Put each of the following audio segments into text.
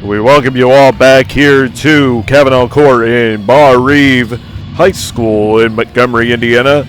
We welcome you all back here to Kavanaugh Court in Bar Reeve High School in Montgomery, Indiana.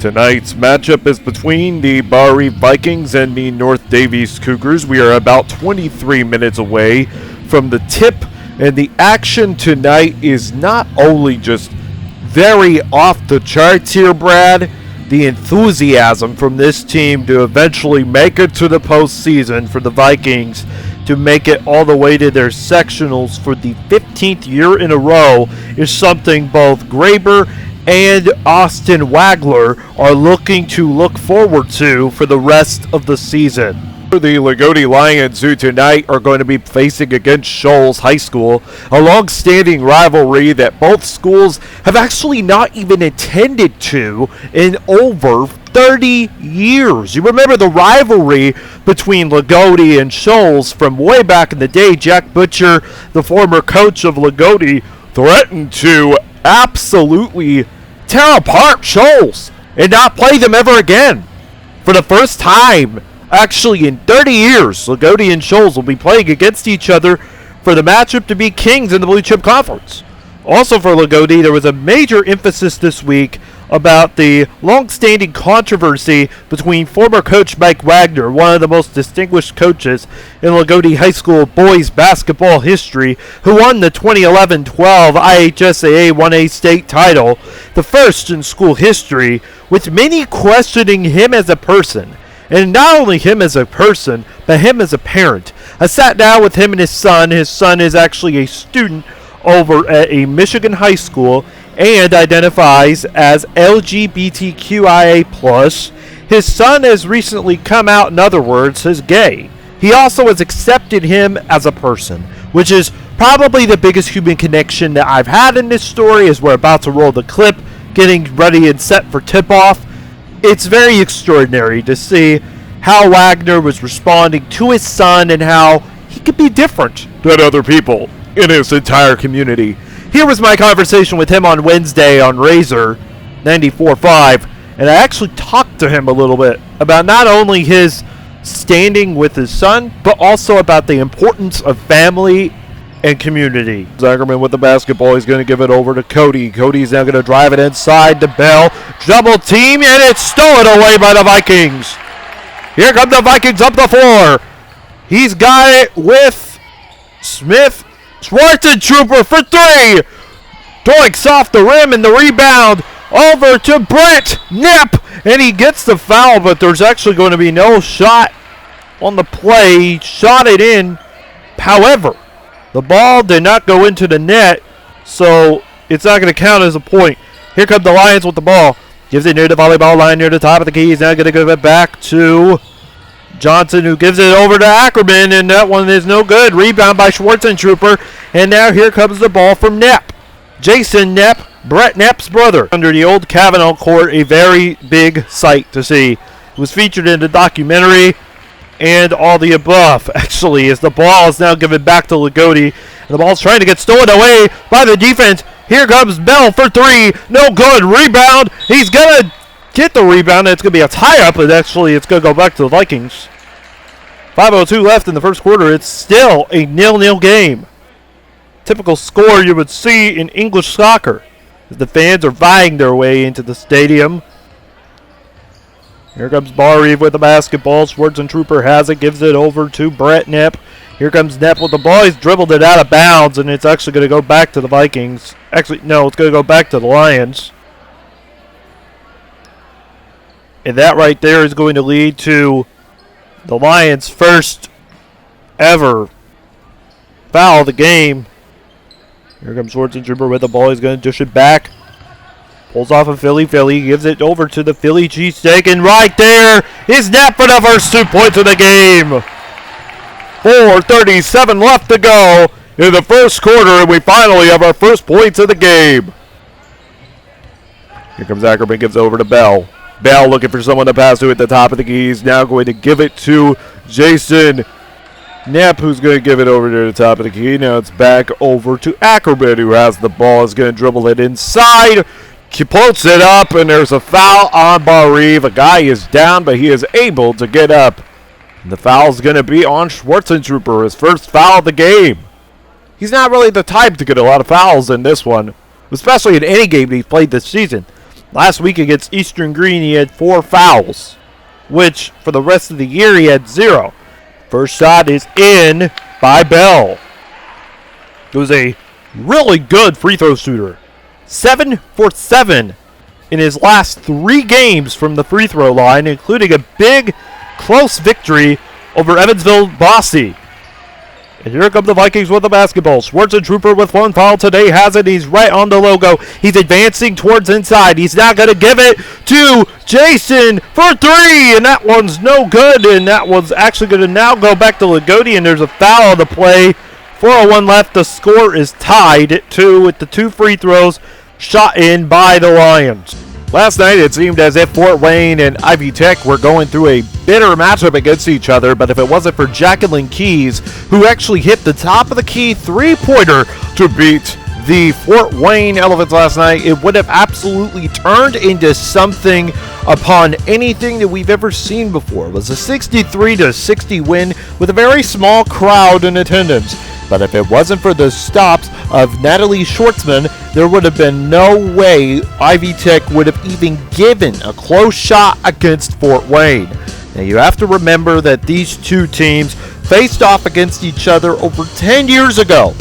Tonight's matchup is between the Bar Reeve Vikings and the North Daviess Cougars. We are about 23 minutes away from the tip, and the action tonight is not only just very off the charts here, Brad. The enthusiasm from this team to eventually make it to the postseason for the Vikings, to make it all the way to their sectionals for the 15th year in a row, is something both Graber and Austin Wagler are looking to look forward to for the rest of the season. The Lagodi Lions, who tonight are going to be facing against Shoals High School, a long-standing rivalry that both schools have actually not even attended to in over 30 years. You remember the rivalry between Lagodi and Shoals from way back in the day. Jack Butcher, the former coach of Lagodi, threatened to absolutely tear apart Shoals and not play them ever again. For the first time, actually in 30 years, Lagodi and Shoals will be playing against each other for the matchup to be kings in the Blue Chip Conference. Also for Lagodi, there was a major emphasis this week about the long-standing controversy between former coach Mike Wagner, one of the most distinguished coaches in Lagodi High School boys basketball history, who won the 2011-12 IHSAA 1A state title, the first in school history, with many questioning him as a person. And not only him as a person, but him as a parent. I sat down with him and his son. His son is actually a student over at a Michigan high school and identifies as LGBTQIA+. His son has recently come out, in other words, as gay. He also has accepted him as a person, which is probably the biggest human connection that I've had in this story, as we're about to roll the clip, getting ready and set for tip-off. It's very extraordinary to see how Wagner was responding to his son and how he could be different than other people in his entire community. Here was my conversation with him on Wednesday on Razor 94.5, and I actually talked to him a little bit about not only his standing with his son, but also about the importance of family and community. Zackerman with the basketball. He's going to give it over to Cody. Cody's now going to drive it inside to Bell. Double team, and it's stolen away by the Vikings. Here come the Vikings up the floor. He's got it with Smith. Schwarzentrooper for three. Doinks off the rim, and the rebound over to Brett Knapp. And he gets the foul, but there's actually going to be no shot on the play. He shot it in. However, the ball did not go into the net, so it's not going to count as a point. Here come the Lions with the ball. Gives it near the volleyball line, near the top of the key. He's now going to give it back to Johnson, who gives it over to Ackerman, and that one is no good. Rebound by Schwarzentrooper, and now here comes the ball from Knapp. Jason Knapp, Brett Knapp's brother. Under the old Kavanaugh Court, a very big sight to see. It was featured in the documentary and all the above, actually, as the ball is now given back to Lagodi. And the ball's trying to get stolen away by the defense. Here comes Bell for three. No good. Rebound. He's going to get the rebound. It's going to be a tie-up, but actually it's going to go back to the Vikings. 5:02 left in the first quarter. It's still a 0-0 game. Typical score you would see in English soccer, as the fans are vying their way into the stadium. Here comes Bar Reeve with the basketball. Schwarzentrooper has it, gives it over to Brett Knapp. Here comes Knapp with the ball. He's dribbled it out of bounds, and it's actually going to go back to the Vikings. Actually, no, it's going to go back to the Lions. And that right there is going to lead to the Lions' first ever foul of the game. Here comes Schwarzentrooper with the ball. He's going to dish it back. Pulls off a Philly. Philly gives it over to the Philly cheesesteak, and right there is Knapp for the first 2 points of the game. 4:37 left to go in the first quarter, and we finally have our first points of the game. Here comes Ackerman, gives over to Bell. Bell looking for someone to pass to at the top of the key. He's now going to give it to Jason Knapp, who's going to give it over to the top of the key. Now it's back over to Ackerman, who has the ball. Is going to dribble it inside. He puts it up, and there's a foul on Bar Reeve. A guy is down, but he is able to get up. And the foul is going to be on Schwarzentrooper, his first foul of the game. he's not really the type to get a lot of fouls in this one, especially in any game he's played this season. Last week against Eastern Green, he had 4 fouls, which for the rest of the year he had 0. First shot is in by Bell. It was a really good free throw shooter. 7 for 7 in his last 3 games from the free throw line, including a big, close victory over Evansville Bossy. And here come the Vikings with the basketball. Schwartz and Trooper with 1 foul today has it. He's right on the logo. He's advancing towards inside. He's not going to give it to Jason for 3. And that one's no good. And that one's actually going to now go back to Lagodi. And there's a foul on the play. 4:01 left. The score is tied at 2 with the 2 free throws shot in by the Lions. Last night, it seemed as if Fort Wayne and Ivy Tech were going through a bitter matchup against each other, but if it wasn't for Jacqueline Keys, who actually hit the top of the key three-pointer to beat the Fort Wayne Elephants last night, it would have absolutely turned into something upon anything that we've ever seen before. It was a 63-60 win with a very small crowd in attendance. But if it wasn't for the stops of Natalie Schwartzman, there would have been no way Ivy Tech would have even given a close shot against Fort Wayne. Now you have to remember that these two teams faced off against each other over 10 years ago.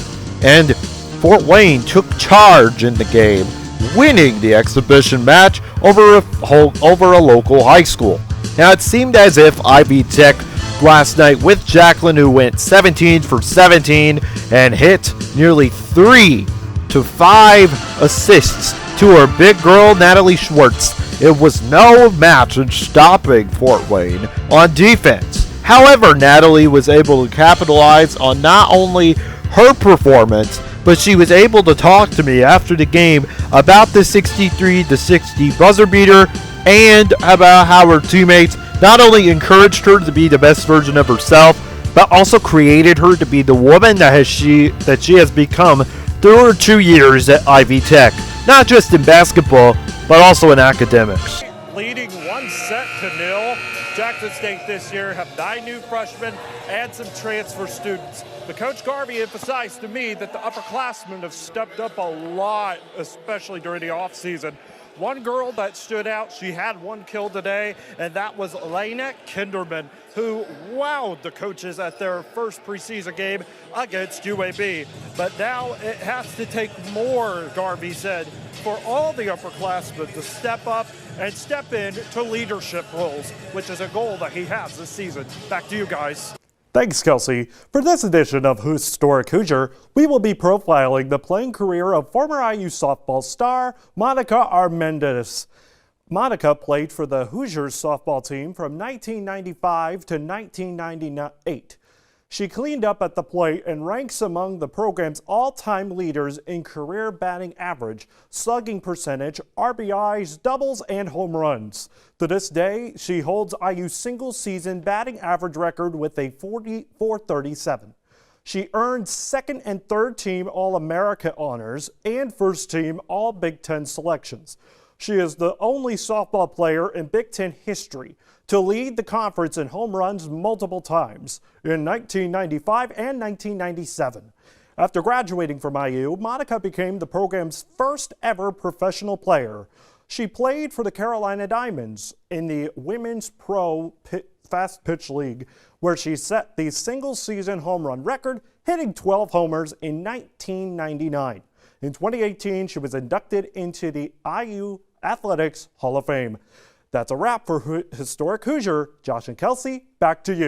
And Fort Wayne took charge in the game, winning the exhibition match over a local high school. Now it seemed as if Ivy Tech last night with Jacqueline, who went 17 for 17 and hit nearly 3 to 5 assists to her big girl Natalie Schwartz. It was no match in stopping Fort Wayne on defense. However, Natalie was able to capitalize on not only her performance, but she was able to talk to me after the game about the 63-60 buzzer beater and about how her teammates not only encouraged her to be the best version of herself, but also created her to be the woman that she has become through her 2 years at Ivy Tech, not just in basketball, but also in academics. Leading 1-0, Jackson State this year have 9 new freshmen and some transfer students. But Coach Garvey emphasized to me that the upperclassmen have stepped up a lot, especially during the offseason. One girl that stood out, she had 1 kill today, and that was Lena Kinderman, who wowed the coaches at their first preseason game against UAB. But now it has to take more, Garvey said, for all the upperclassmen to step up and step into leadership roles, which is a goal that he has this season. Back to you guys. Thanks, Kelsey. For this edition of Historic Hoosier, we will be profiling the playing career of former IU softball star Monica Armendariz. Monica played for the Hoosiers softball team from 1995 to 1998. She cleaned up at the plate and ranks among the program's all-time leaders in career batting average, slugging percentage, RBIs, doubles, and home runs. To this day, she holds IU's single-season batting average record with a .437. She earned second and third team All-America honors and first team All-Big Ten selections. She is the only softball player in Big Ten history to lead the conference in home runs multiple times in 1995 and 1997. After graduating from IU, Monica became the program's first ever professional player. She played for the Carolina Diamonds in the Women's Pro Fast Pitch League, where she set the single-season home run record, hitting 12 homers in 1999. In 2018, she was inducted into the IU Athletics Hall of Fame. That's a wrap for Historic Hoosier. Josh and Kelsey, back to you.